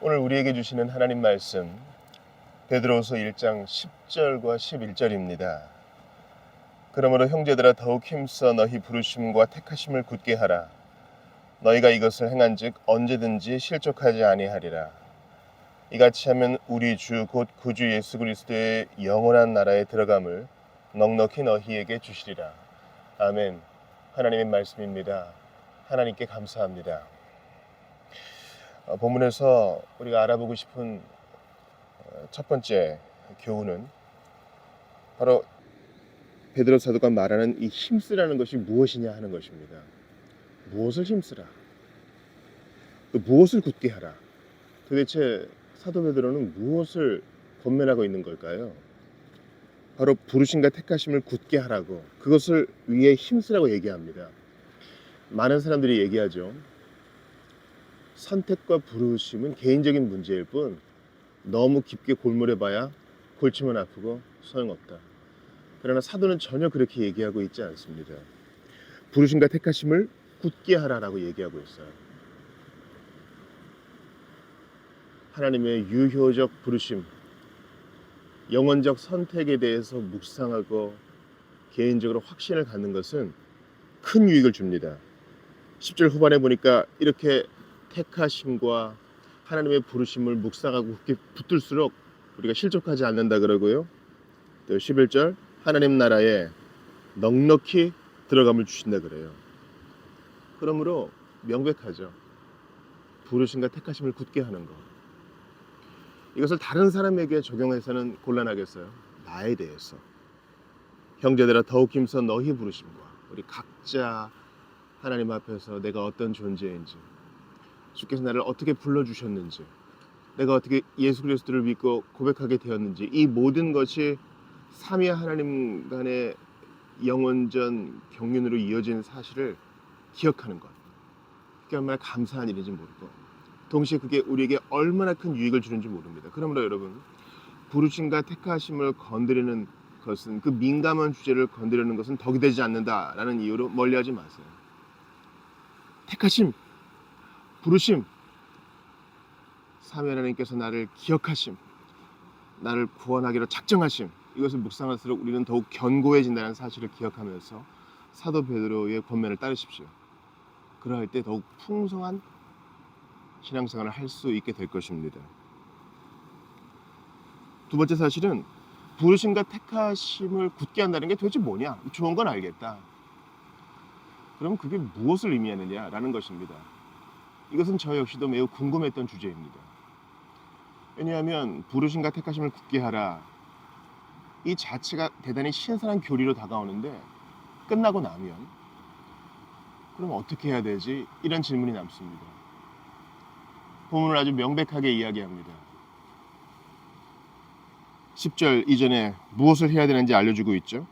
오늘 우리에게 주시는 하나님 말씀 베드로후서 1장 10절과 11절입니다. 그러므로 형제들아 더욱 힘써 너희 부르심과 택하심을 굳게 하라. 너희가 이것을 행한즉 언제든지 실족하지 아니하리라. 이같이 하면 우리 주 곧 구주 예수 그리스도의 영원한 나라에 들어감을 넉넉히 너희에게 주시리라. 아멘. 하나님의 말씀입니다. 하나님께 감사합니다. 본문에서 우리가 알아보고 싶은 첫 번째 교훈은 바로 베드로 사도가 말하는 이 힘쓰라는 것이 무엇이냐 하는 것입니다. 무엇을 힘쓰라? 또 무엇을 굳게 하라? 도대체 사도 베드로는 무엇을 권면하고 있는 걸까요? 바로 부르심과 택하심을 굳게 하라고, 그것을 위해 힘쓰라고 얘기합니다. 많은 사람들이 얘기하죠. 선택과 부르심은 개인적인 문제일 뿐 너무 깊게 골몰해봐야 골치만 아프고 소용없다. 그러나 사도는 전혀 그렇게 얘기하고 있지 않습니다. 부르심과 택하심을 굳게 하라라고 얘기하고 있어요. 하나님의 유효적 부르심, 영원적 선택에 대해서 묵상하고 개인적으로 확신을 갖는 것은 큰 유익을 줍니다. 10절 후반에 보니까 이렇게 택하심과 하나님의 부르심을 묵상하고 굳게 붙들수록 우리가 실족하지 않는다 그러고요. 또 11절 하나님 나라에 넉넉히 들어감을 주신다 그래요. 그러므로 명백하죠. 부르심과 택하심을 굳게 하는 것. 이것을 다른 사람에게 적용해서는 곤란하겠어요. 나에 대해서. 형제들아 더욱 힘써 너희 부르심과, 우리 각자 하나님 앞에서 내가 어떤 존재인지, 주께서 나를 어떻게 불러주셨는지, 내가 어떻게 예수 그리스도를 믿고 고백하게 되었는지, 이 모든 것이 삼위 하나님 간의 영원전 경륜으로 이어진 사실을 기억하는 것, 그게 얼마나 감사한 일인지 모르고 동시에 그게 우리에게 얼마나 큰 유익을 주는지 모릅니다. 그러므로 여러분, 부르심과 택하심을 건드리는 것은, 그 민감한 주제를 건드리는 것은 덕이 되지 않는다라는 이유로 멀리하지 마세요. 택하심, 부르심, 삼위 하나님께서 나를 기억하심, 나를 구원하기로 작정하심, 이것을 묵상할수록 우리는 더욱 견고해진다는 사실을 기억하면서 사도 베드로의 권면을 따르십시오. 그러할 때 더욱 풍성한 신앙생활을 할 수 있게 될 것입니다. 두 번째 사실은 부르심과 택하심을 굳게 한다는 게 도대체 뭐냐? 좋은 건 알겠다. 그럼 그게 무엇을 의미하느냐라는 것입니다. 이것은 저 역시도 매우 궁금했던 주제입니다. 왜냐하면 부르심과 택하심을 굳게 하라, 이 자체가 대단히 신선한 교리로 다가오는데 끝나고 나면 그럼 어떻게 해야 되지? 이런 질문이 남습니다. 본문을 아주 명백하게 이야기합니다. 10절 이전에 무엇을 해야 되는지 알려주고 있죠.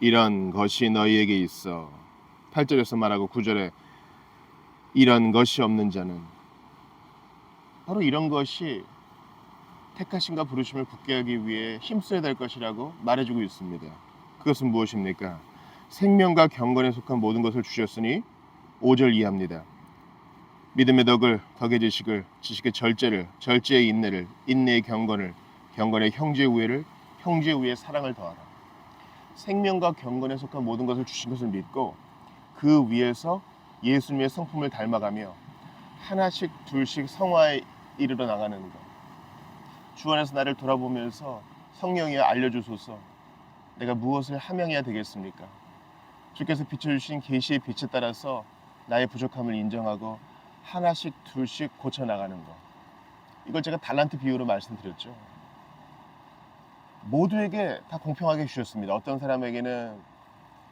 이런 것이 너희에게 있어. 8절에서 말하고 9절에 이런 것이 없는 자는, 바로 이런 것이 택하심과 부르심을 굳게 하기 위해 힘써야 될 것이라고 말해주고 있습니다. 그것은 무엇입니까? 생명과 경건에 속한 모든 것을 주셨으니 5절 이하입니다. 믿음의 덕을, 덕의 지식을, 지식의 절제를, 절제의 인내를, 인내의 경건을, 경건의 형제 우애를, 형제 우애의 사랑을 더하라. 생명과 경건에 속한 모든 것을 주신 것을 믿고 그 위에서 예수님의 성품을 닮아가며 하나씩 둘씩 성화에 이르러 나가는 것. 주 안에서 나를 돌아보면서 성령이여 알려주소서, 내가 무엇을 하명해야 되겠습니까? 주께서 비춰주신 계시의 빛에 따라서 나의 부족함을 인정하고 하나씩 둘씩 고쳐나가는 것. 이걸 제가 달란트 비유로 말씀드렸죠. 모두에게 다 공평하게 주셨습니다. 어떤 사람에게는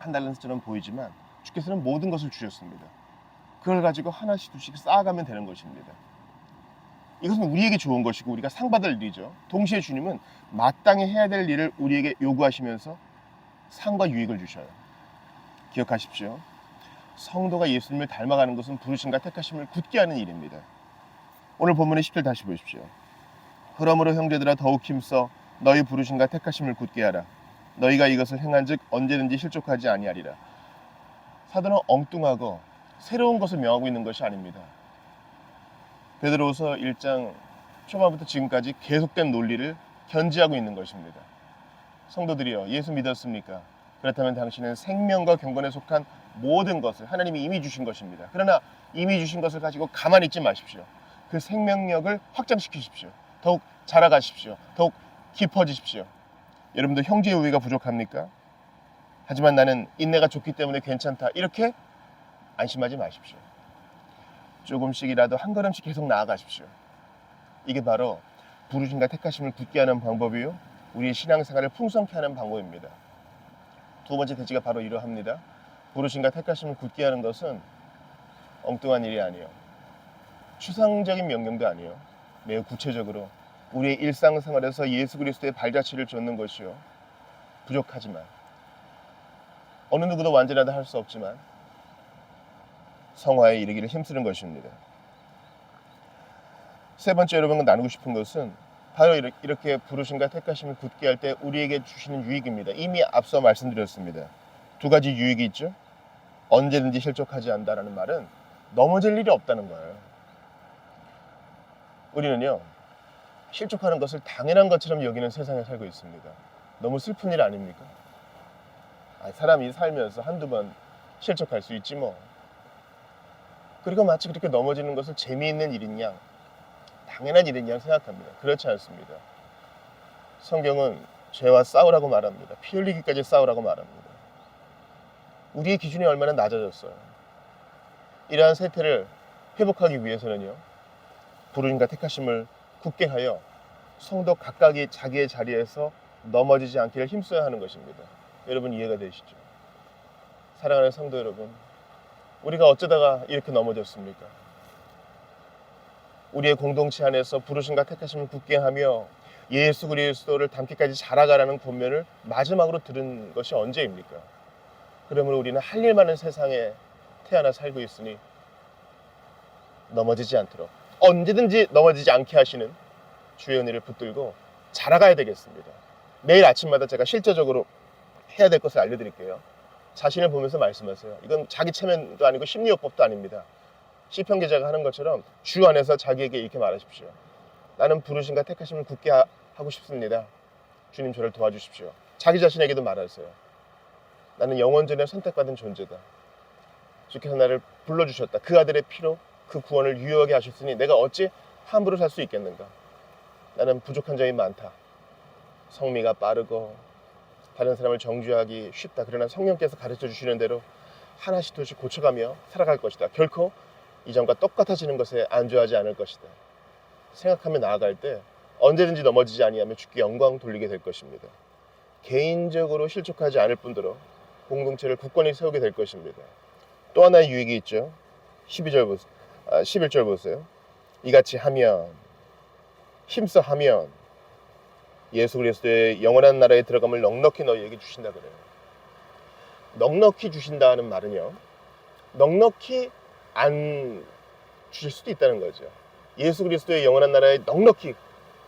한 달란트처럼 보이지만 주께서는 모든 것을 주셨습니다. 그걸 가지고 하나씩 둘씩 쌓아가면 되는 것입니다. 이것은 우리에게 좋은 것이고 우리가 상 받을 일이죠. 동시에 주님은 마땅히 해야 될 일을 우리에게 요구하시면서 상과 유익을 주셔요. 기억하십시오. 성도가 예수님을 닮아가는 것은 부르심과 택하심을 굳게 하는 일입니다. 오늘 본문의 10절 다시 보십시오. 그러므로 형제들아 더욱 힘써 너희 부르심과 택하심을 굳게 하라. 너희가 이것을 행한즉 언제든지 실족하지 아니하리라. 사도는 엉뚱하고 새로운 것을 명하고 있는 것이 아닙니다. 베드로후서 1장 초반부터 지금까지 계속된 논리를 견지하고 있는 것입니다. 성도들이여, 예수 믿었습니까? 그렇다면 당신은 생명과 경건에 속한 모든 것을 하나님이 이미 주신 것입니다. 그러나 이미 주신 것을 가지고 가만히 있지 마십시오. 그 생명력을 확장시키십시오. 더욱 자라가십시오. 더욱 깊어지십시오. 여러분도 형제의 우애가 부족합니까? 하지만 나는 인내가 좋기 때문에 괜찮다, 이렇게 안심하지 마십시오. 조금씩이라도 한 걸음씩 계속 나아가십시오. 이게 바로 부르심과 택하심을 굳게 하는 방법이요, 우리의 신앙생활을 풍성케 하는 방법입니다. 두 번째 대지가 바로 이러합니다. 부르심과 택하심을 굳게 하는 것은 엉뚱한 일이 아니에요. 추상적인 명령도 아니에요. 매우 구체적으로 우리의 일상생활에서 예수 그리스도의 발자취를 쫓는 것이요, 부족하지만 어느 누구도 완전하다 할 수 없지만 성화에 이르기를 힘쓰는 것입니다. 세 번째 여러분과 나누고 싶은 것은 바로 이렇게 부르심과 택하심을 굳게 할 때 우리에게 주시는 유익입니다. 이미 앞서 말씀드렸습니다. 두 가지 유익이 있죠. 언제든지 실족하지 않는다는 말은 넘어질 일이 없다는 거예요. 우리는요, 실족하는 것을 당연한 것처럼 여기는 세상에 살고 있습니다. 너무 슬픈 일 아닙니까? 사람이 살면서 한두 번 실족할 수 있지 뭐. 그리고 마치 그렇게 넘어지는 것을 재미있는 일인 양, 당연한 일인 양 생각합니다. 그렇지 않습니다. 성경은 죄와 싸우라고 말합니다. 피 흘리기까지 싸우라고 말합니다. 우리의 기준이 얼마나 낮아졌어요. 이러한 세태를 회복하기 위해서는요, 부르심과 택하심을 굳게 하여 성도 각각이 자기의 자리에서 넘어지지 않기를 힘써야 하는 것입니다. 여러분 이해가 되시죠? 사랑하는 성도 여러분, 우리가 어쩌다가 이렇게 넘어졌습니까? 우리의 공동체 안에서 부르심과 택하심을 굳게 하며 예수 그리스도를 닮기까지 자라가라는 권면을 마지막으로 들은 것이 언제입니까? 그러므로 우리는 할 일 많은 세상에 태어나 살고 있으니 넘어지지 않도록, 언제든지 넘어지지 않게 하시는 주의 은혜를 붙들고 자라가야 되겠습니다. 매일 아침마다 제가 실제적으로 해야 될 것을 알려드릴게요. 자신을 보면서 말씀하세요. 이건 자기 체면도 아니고 심리요법도 아닙니다. 시편 기자가 하는 것처럼 주 안에서 자기에게 이렇게 말하십시오. 나는 부르심과 택하심을 굳게 하고 싶습니다. 주님 저를 도와주십시오. 자기 자신에게도 말하세요. 나는 영원전에 선택받은 존재다. 주께서 나를 불러주셨다. 그 아들의 피로 그 구원을 유효하게 하셨으니 내가 어찌 함부로 살 수 있겠는가. 나는 부족한 점이 많다. 성미가 빠르고 다른 사람을 정죄하기 쉽다. 그러나 성령께서 가르쳐 주시는 대로 하나씩 둘씩 고쳐가며 살아갈 것이다. 결코 이전과 똑같아지는 것에 안주하지 않을 것이다. 생각하며 나아갈 때 언제든지 넘어지지 아니하며 주께 영광 돌리게 될 것입니다. 개인적으로 실족하지 않을 뿐더러 공동체를 굳건히 세우게 될 것입니다. 또 하나의 유익이 있죠. 11절 보세요. 이같이 하면, 힘써 하면 예수 그리스도의 영원한 나라에 들어감을 넉넉히 너희에게 주신다 그래요. 넉넉히 주신다는 말은요, 넉넉히 안 주실 수도 있다는 거죠. 예수 그리스도의 영원한 나라에 넉넉히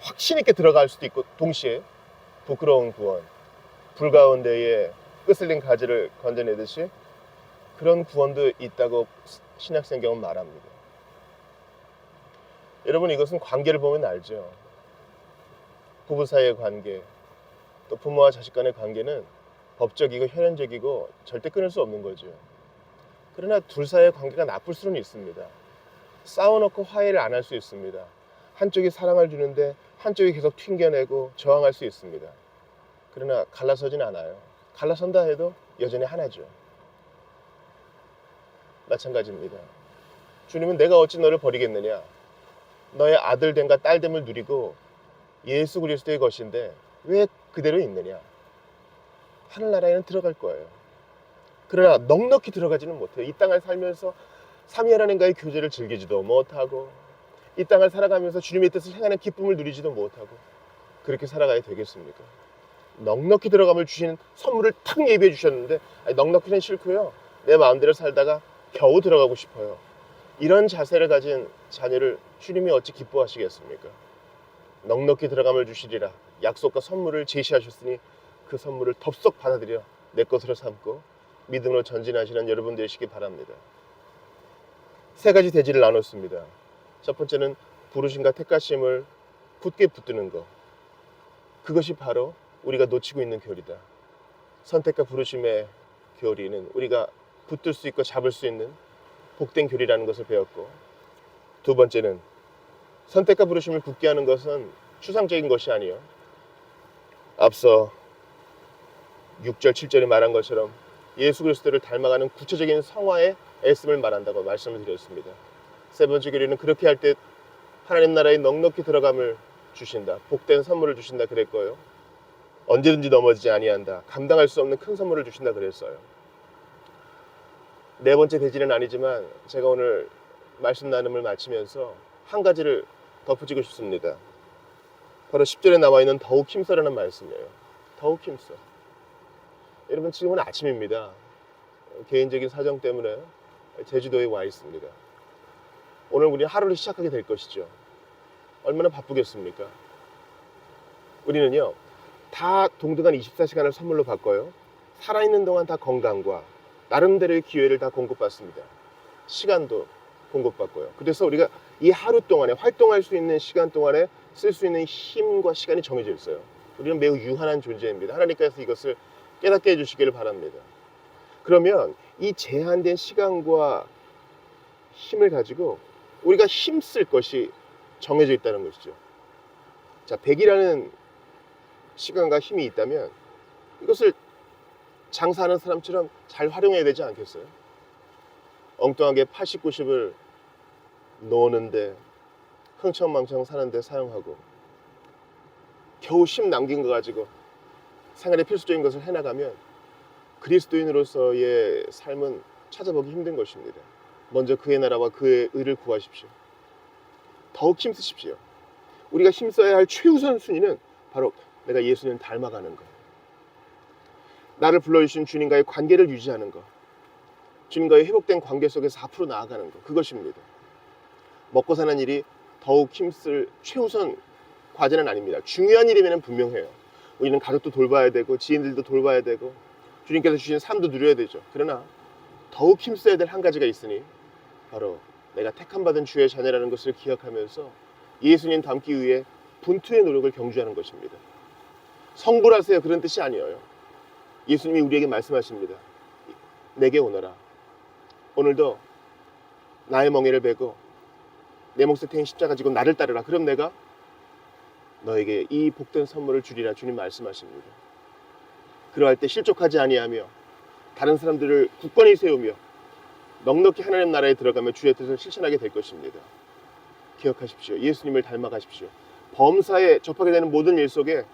확신 있게 들어갈 수도 있고, 동시에 부끄러운 구원, 불 가운데에 끄슬린 가지를 건져내듯이 그런 구원도 있다고 신약성경은 말합니다. 여러분 이것은 관계를 보면 알죠. 부부 사이의 관계, 또 부모와 자식 간의 관계는 법적이고 혈연적이고 절대 끊을 수 없는 거죠. 그러나 둘 사이의 관계가 나쁠 수는 있습니다. 싸워놓고 화해를 안 할 수 있습니다. 한쪽이 사랑을 주는데 한쪽이 계속 튕겨내고 저항할 수 있습니다. 그러나 갈라서진 않아요. 갈라선다 해도 여전히 하나죠. 마찬가지입니다. 주님은 내가 어찌 너를 버리겠느냐. 너의 아들됨과 딸됨을 누리고 예수 그리스도의 것인데 왜 그대로 있느냐. 하늘나라에는 들어갈 거예요. 그러나 넉넉히 들어가지는 못해요. 이 땅을 살면서 삼위 하나님과의 교제를 즐기지도 못하고 이 땅을 살아가면서 주님의 뜻을 행하는 기쁨을 누리지도 못하고 그렇게 살아가야 되겠습니까? 넉넉히 들어감을 주시는 선물을 탁 예비해 주셨는데 넉넉히는 싫고요. 내 마음대로 살다가 겨우 들어가고 싶어요. 이런 자세를 가진 자녀를 주님이 어찌 기뻐하시겠습니까? 넉넉히 들어감을 주시리라 약속과 선물을 제시하셨으니 그 선물을 덥석 받아들여 내 것으로 삼고 믿음으로 전진하시는 여러분 되시기 바랍니다. 세 가지 대지를 나눴습니다. 첫 번째는 부르심과 택하심을 굳게 붙드는 것, 그것이 바로 우리가 놓치고 있는 교리다. 선택과 부르심의 교리는 우리가 붙들 수 있고 잡을 수 있는 복된 교리라는 것을 배웠고, 두 번째는 선택과 부르심을 굳게 하는 것은 추상적인 것이 아니요, 앞서 6절 7절에 말한 것처럼 예수 그리스도를 닮아가는 구체적인 성화의 애씀을 말한다고 말씀을 드렸습니다. 세 번째 교리는 그렇게 할 때 하나님 나라에 넉넉히 들어감을 주신다, 복된 선물을 주신다 그랬고요, 언제든지 넘어지지 아니한다, 감당할 수 없는 큰 선물을 주신다 그랬어요. 네 번째 대지는 아니지만 제가 오늘 말씀 나눔을 마치면서 한 가지를 덧붙이고 싶습니다. 바로 10절에 나와있는 더욱 힘써라는 말씀이에요. 더욱 힘써. 여러분, 지금은 아침입니다. 개인적인 사정 때문에 제주도에 와 있습니다. 오늘 우리는 하루를 시작하게 될 것이죠. 얼마나 바쁘겠습니까? 우리는요, 다 동등한 24시간을 선물로 바꿔요. 살아있는 동안 다 건강과 나름대로의 기회를 다 공급받습니다. 시간도 공급받고요. 그래서 우리가 이 하루 동안에 활동할 수 있는 시간 동안에 쓸 수 있는 힘과 시간이 정해져 있어요. 우리는 매우 유한한 존재입니다. 하나님께서 이것을 깨닫게 해주시기를 바랍니다. 그러면 이 제한된 시간과 힘을 가지고 우리가 힘쓸 것이 정해져 있다는 것이죠. 자, 100이라는 시간과 힘이 있다면 이것을 장사하는 사람처럼 잘 활용해야 되지 않겠어요? 엉뚱하게 80, 90을 노는데, 흥청망청 사는데 사용하고 겨우 힘 남긴 거 가지고 생활의 필수적인 것을 해나가면 그리스도인으로서의 삶은 찾아보기 힘든 것입니다. 먼저 그의 나라와 그의 의를 구하십시오. 더욱 힘쓰십시오. 우리가 힘써야 할 최우선 순위는 바로 내가 예수님을 닮아가는 것, 나를 불러주신 주님과의 관계를 유지하는 것, 주님과의 회복된 관계 속에서 앞으로 나아가는 것, 그것입니다. 먹고 사는 일이 더욱 힘쓸 최우선 과제는 아닙니다. 중요한 일이면 분명해요. 우리는 가족도 돌봐야 되고 지인들도 돌봐야 되고 주님께서 주신 삶도 누려야 되죠. 그러나 더욱 힘써야 될 한 가지가 있으니 바로 내가 택함받은 주의 자녀라는 것을 기억하면서 예수님 닮기 위해 분투의 노력을 경주하는 것입니다. 성불하세요, 그런 뜻이 아니에요. 예수님이 우리에게 말씀하십니다. 내게 오너라. 오늘도 나의 멍에를 베고 내 몫에 태인 십자가 지고 나를 따르라. 그럼 내가 너에게 이 복된 선물을 주리라. 주님 말씀하십니다. 그러할 때 실족하지 아니하며 다른 사람들을 굳건히 세우며 넉넉히 하나님 나라에 들어가며 주의 뜻을 실천하게 될 것입니다. 기억하십시오. 예수님을 닮아가십시오. 범사에 접하게 되는 모든 일 속에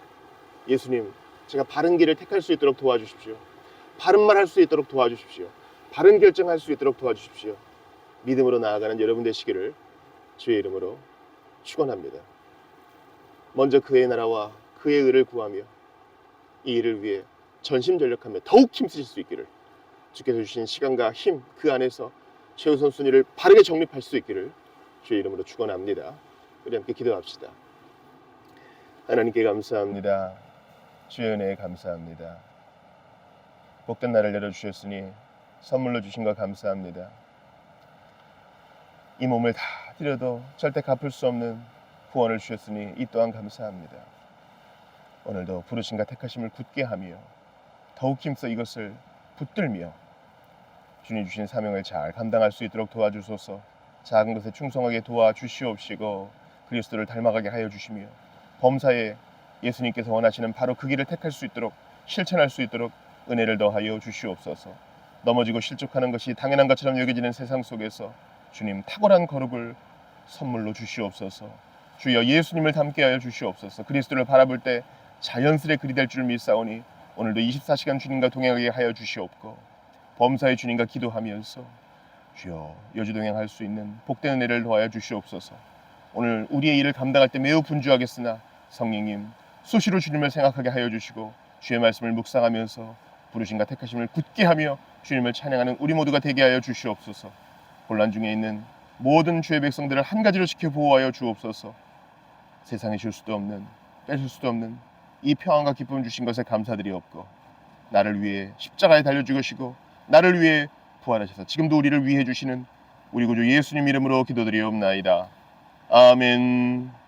예수님, 제가 바른 길을 택할 수 있도록 도와주십시오. 바른 말 할 수 있도록 도와주십시오. 바른 결정할 수 있도록 도와주십시오. 믿음으로 나아가는 여러분 되시기를 주의 이름으로 축원합니다. 먼저 그의 나라와 그의 의를 구하며 이 일을 위해 전심전력하며 더욱 힘쓰실 수 있기를, 주께서 주신 시간과 힘 그 안에서 최우선 순위를 바르게 정립할 수 있기를 주의 이름으로 축원합니다. 우리 함께 기도합시다. 하나님께 감사합니다. 주의 은혜에 감사합니다. 복된 날을 열어주셨으니 선물로 주신 것 감사합니다. 이 몸을 다 드려도 절대 갚을 수 없는 구원을 주셨으니 이 또한 감사합니다. 오늘도 부르심과 택하심을 굳게 하며 더욱 힘써 이것을 붙들며 주님 주신 사명을 잘 감당할 수 있도록 도와주소서. 작은 것에 충성하게 도와주시옵시고 그리스도를 닮아가게 하여 주시며 범사에 예수님께서 원하시는 바로 그 길을 택할 수 있도록 실천할 수 있도록 은혜를 더하여 주시옵소서. 넘어지고 실족하는 것이 당연한 것처럼 여겨지는 세상 속에서 주님 탁월한 거룩을 선물로 주시옵소서. 주여 예수님을 닮게 하여 주시옵소서. 그리스도를 바라볼 때 자연스레 그리 될 줄 믿사오니 오늘도 24시간 주님과 동행하게 하여 주시옵고 범사의 주님과 기도하면서 주여 여주동행할 수 있는 복된 은혜를 더하여 주시옵소서. 오늘 우리의 일을 감당할 때 매우 분주하겠으나 성령님 수시로 주님을 생각하게 하여 주시고 주의 말씀을 묵상하면서 부르심과 택하심을 굳게 하며 주님을 찬양하는 우리 모두가 되게 하여 주시옵소서. 혼란 중에 있는 모든 주의 백성들을 한 가지로 지켜 보호하여 주옵소서. 세상에 줄 수도 없는 뺏을 수도 없는 이 평안과 기쁨 주신 것에 감사드리옵고 나를 위해 십자가에 달려 죽으시고 나를 위해 부활하셔서 지금도 우리를 위해 주시는 우리 구주 예수님 이름으로 기도드리옵나이다. 아멘.